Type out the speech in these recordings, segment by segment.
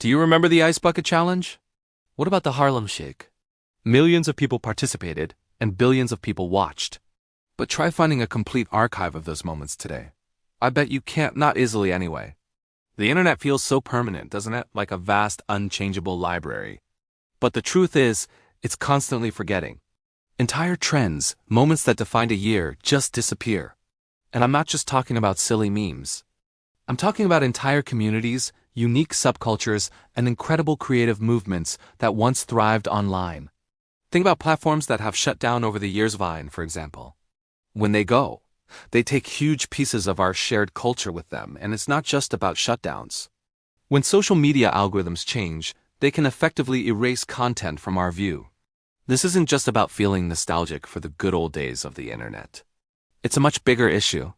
Do you remember the Ice Bucket Challenge? What about the Harlem Shake? Millions of people participated, and billions of people watched. But try finding a complete archive of those moments today. I bet you can't, not easily anyway. The internet feels so permanent, doesn't it? Like a vast, unchangeable library. But the truth is, it's constantly forgetting. Entire trends, moments that defined a year, just disappear. And I'm not just talking about silly memes. I'm talking about entire communities, unique subcultures, and incredible creative movements that once thrived online. Think about platforms that have shut down over the years. Vine, for example. When they go, they take huge pieces of our shared culture with them, and it's not just about shutdowns. When social media algorithms change, they can effectively erase content from our view. This isn't just about feeling nostalgic for the good old days of the internet. It's a much bigger issue.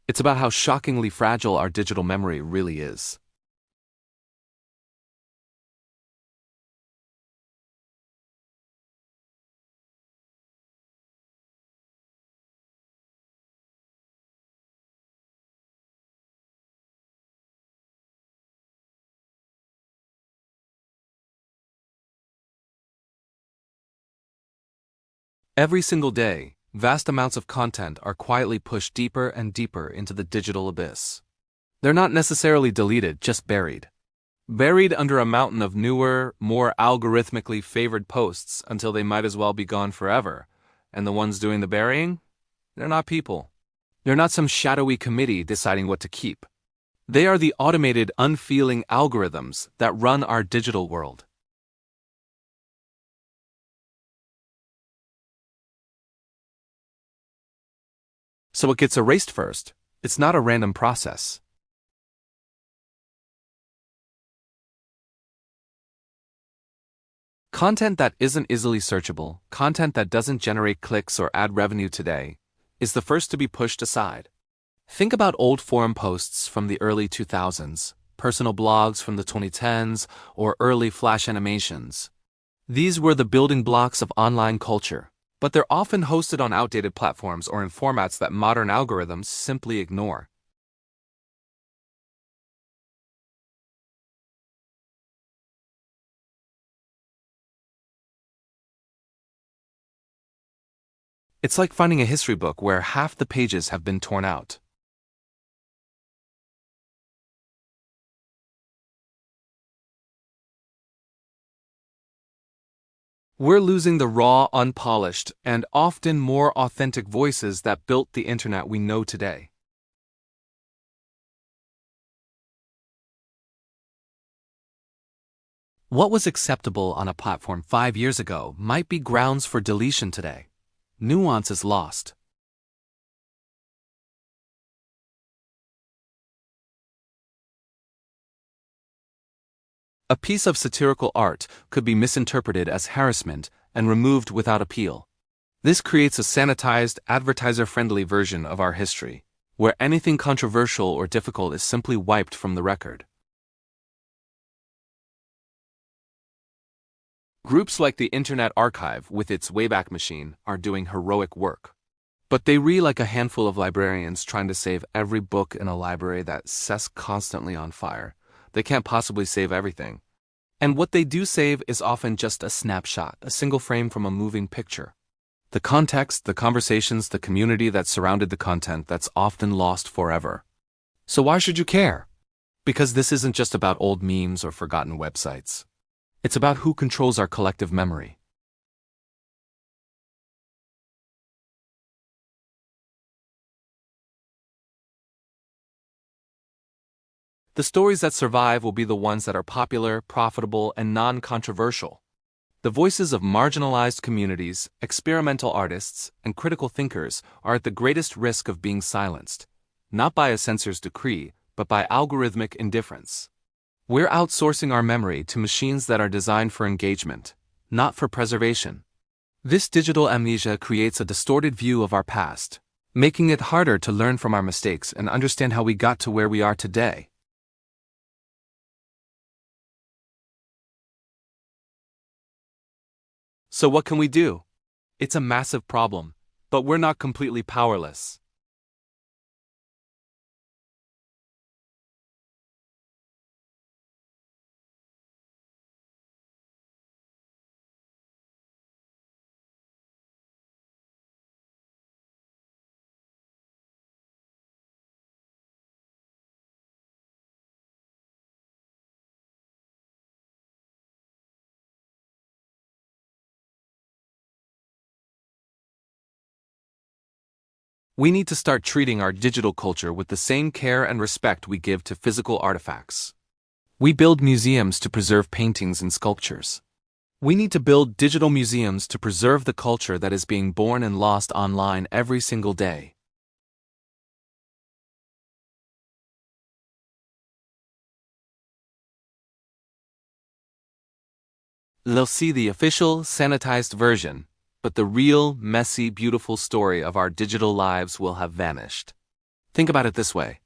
It's about how shockingly fragile our digital memory really is. Every single day, vast amounts of content are quietly pushed deeper and deeper into the digital abyss. They're not necessarily deleted, just buried. Buried under a mountain of newer, more algorithmically favored posts until they might as well be gone forever. And the ones doing the burying? They're not people. They're not some shadowy committee deciding what to keep. They are the automated, unfeeling algorithms that run our digital world. So it gets erased first. It's not a random process. Content that isn't easily searchable, content that doesn't generate clicks or add revenue today, is the first to be pushed aside. Think about old forum posts from the early 2000s, personal blogs from the 2010s, or early Flash animations. These were the building blocks of online culture, but they're often hosted on outdated platforms or in formats that modern algorithms simply ignore. It's like finding a history book where half the pages have been torn out. We're losing the raw, unpolished, and often more authentic voices that built the internet we know today. What was acceptable on a platform 5 years ago might be grounds for deletion today. Nuance is lost. A piece of satirical art could be misinterpreted as harassment and removed without appeal. This creates a sanitized, advertiser-friendly version of our history, where anything controversial or difficult is simply wiped from the record. Groups like the Internet Archive, with its Wayback Machine, are doing heroic work. But they read like a handful of librarians trying to save every book in a library that's constantly on fire. They can't possibly save everything. And what they do save is often just a snapshot, a single frame from a moving picture. The context, the conversations, the community that surrounded the content that's often lost forever. So why should you care? Because this isn't just about old memes or forgotten websites. It's about who controls our collective memory. The stories that survive will be the ones that are popular, profitable, and non-controversial. The voices of marginalized communities, experimental artists, and critical thinkers are at the greatest risk of being silenced, not by a censor's decree, but by algorithmic indifference. We're outsourcing our memory to machines that are designed for engagement, not for preservation. This digital amnesia creates a distorted view of our past, making it harder to learn from our mistakes and understand how we got to where we are today. So what can we do? It's a massive problem, but we're not completely powerless. We need to start treating our digital culture with the same care and respect we give to physical artifacts. We build museums to preserve paintings and sculptures. We need to build digital museums to preserve the culture that is being born and lost online every single day. They'll see the official, sanitized version, but the real, messy, beautiful story of our digital lives will have vanished. Think about it this way.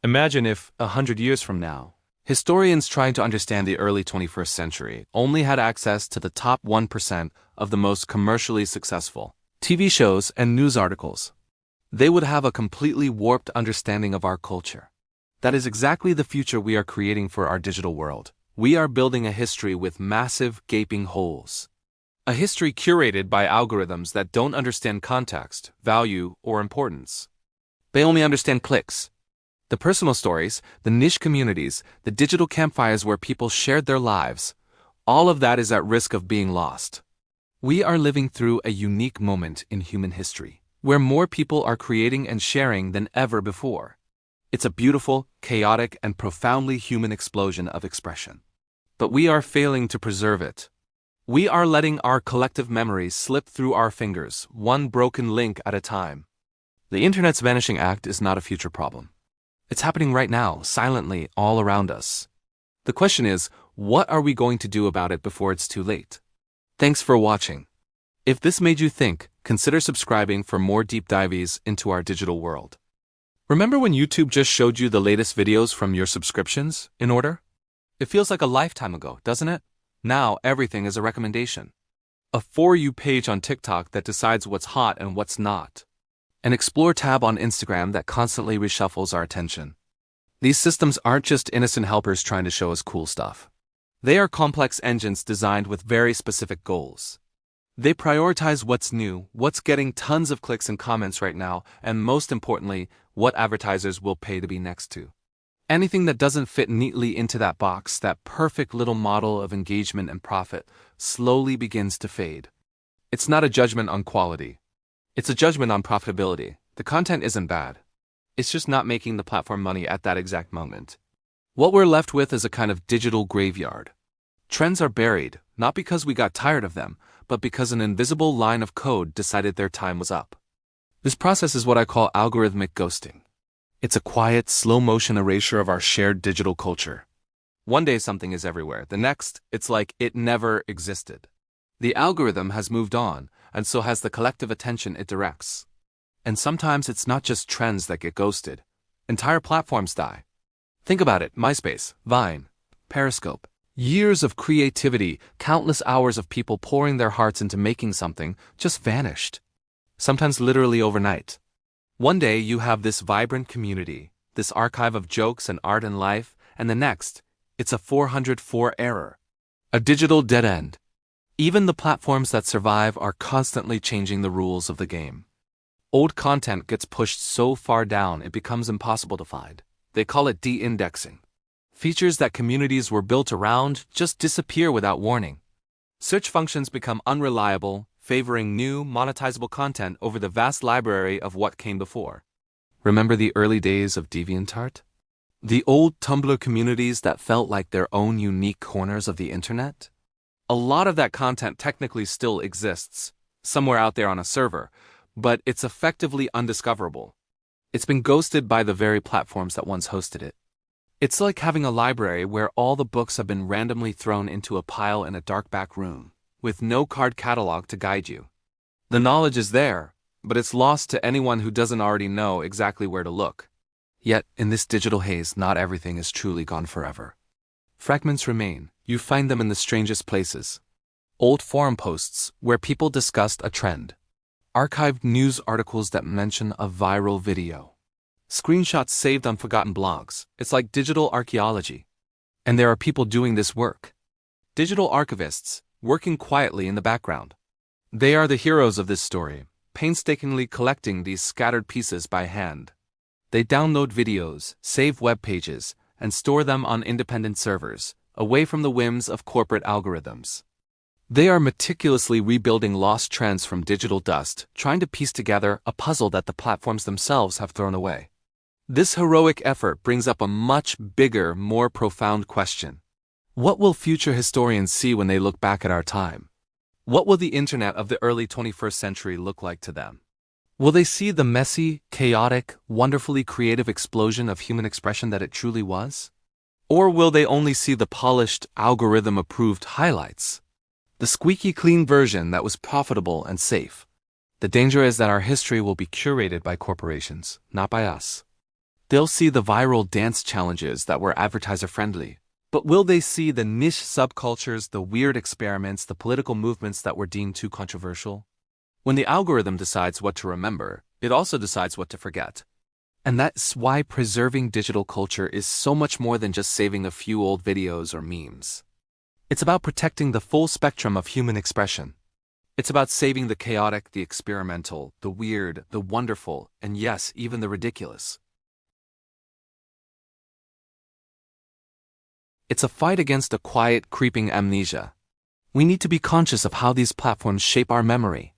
Imagine if, 100 years from now, historians trying to understand the early 21st century only had access to the top 1% of the most commercially successful TV shows and news articles. They would have a completely warped understanding of our culture. That is exactly the future we are creating for our digital world. We are building a history with massive, gaping holes. A history curated by algorithms that don't understand context, value, or importance. They only understand clicks. The personal stories, the niche communities, the digital campfires where people shared their lives, all of that is at risk of being lost. We are living through a unique moment in human history, where more people are creating and sharing than ever before. It's a beautiful, chaotic, and profoundly human explosion of expression. But we are failing to preserve it. We are letting our collective memories slip through our fingers, one broken link at a time. The internet's vanishing act is not a future problem. It's happening right now, silently, all around us. The question is, what are we going to do about it before it's too late? Thanks for watching. If this made you think, consider subscribing for more deep dives into our digital world. Remember when YouTube just showed you the latest videos from your subscriptions in order? It feels like a lifetime ago, doesn't it? Now everything is a recommendation. A For You page on TikTok that decides what's hot and what's not. An Explore tab on Instagram that constantly reshuffles our attention. These systems aren't just innocent helpers trying to show us cool stuff. They are complex engines designed with very specific goals. They prioritize what's new, what's getting tons of clicks and comments right now, and most importantly, what advertisers will pay to be next to. Anything that doesn't fit neatly into that box, that perfect little model of engagement and profit, slowly begins to fade. It's not a judgment on quality. It's a judgment on profitability. The content isn't bad. It's just not making the platform money at that exact moment. What we're left with is a kind of digital graveyard. Trends are buried, not because we got tired of them, but because an invisible line of code decided their time was up. This process is what I call algorithmic ghosting. It's a quiet, slow-motion erasure of our shared digital culture. One day something is everywhere. The next, it's like it never existed. The algorithm has moved on, and so has the collective attention it directs. And sometimes it's not just trends that get ghosted. Entire platforms die. Think about it, MySpace, Vine, Periscope. Years of creativity, countless hours of people pouring their hearts into making something, just vanished. Sometimes literally overnight. One day you have this vibrant community, this archive of jokes and art and life, and the next, it's a 404 error. A digital dead end. Even the platforms that survive are constantly changing the rules of the game. Old content gets pushed so far down it becomes impossible to find. They call it de-indexing. Features that communities were built around just disappear without warning. Search functions become unreliable, favoring new, monetizable content over the vast library of what came before. Remember the early days of DeviantArt? The old Tumblr communities that felt like their own unique corners of the internet? A lot of that content technically still exists, somewhere out there on a server, but it's effectively undiscoverable. It's been ghosted by the very platforms that once hosted it. It's like having a library where all the books have been randomly thrown into a pile in a dark back room, with no card catalog to guide you. The knowledge is there, but it's lost to anyone who doesn't already know exactly where to look. Yet, in this digital haze, not everything is truly gone forever. Fragments remain. You find them in the strangest places. Old forum posts where people discussed a trend. Archived news articles that mention a viral video. Screenshots saved on forgotten blogs. It's like digital archaeology. And there are people doing this work. Digital archivists, working quietly in the background. They are the heroes of this story, painstakingly collecting these scattered pieces by hand. They download videos, save web pages, and store them on independent servers, away from the whims of corporate algorithms. They are meticulously rebuilding lost trends from digital dust, trying to piece together a puzzle that the platforms themselves have thrown away. This heroic effort brings up a much bigger, more profound question. What will future historians see when they look back at our time? What will the internet of the early 21st century look like to them? Will they see the messy, chaotic, wonderfully creative explosion of human expression that it truly was? Or will they only see the polished, algorithm-approved highlights? The squeaky clean version that was profitable and safe. The danger is that our history will be curated by corporations, not by us. They'll see the viral dance challenges that were advertiser-friendly. But will they see the niche subcultures, the weird experiments, the political movements that were deemed too controversial? When the algorithm decides what to remember, it also decides what to forget. And that's why preserving digital culture is so much more than just saving a few old videos or memes. It's about protecting the full spectrum of human expression. It's about saving the chaotic, the experimental, the weird, the wonderful, and yes, even the ridiculous. It's a fight against a quiet, creeping amnesia. We need to be conscious of how these platforms shape our memory.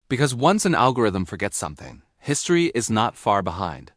Because once an algorithm forgets something, history is not far behind.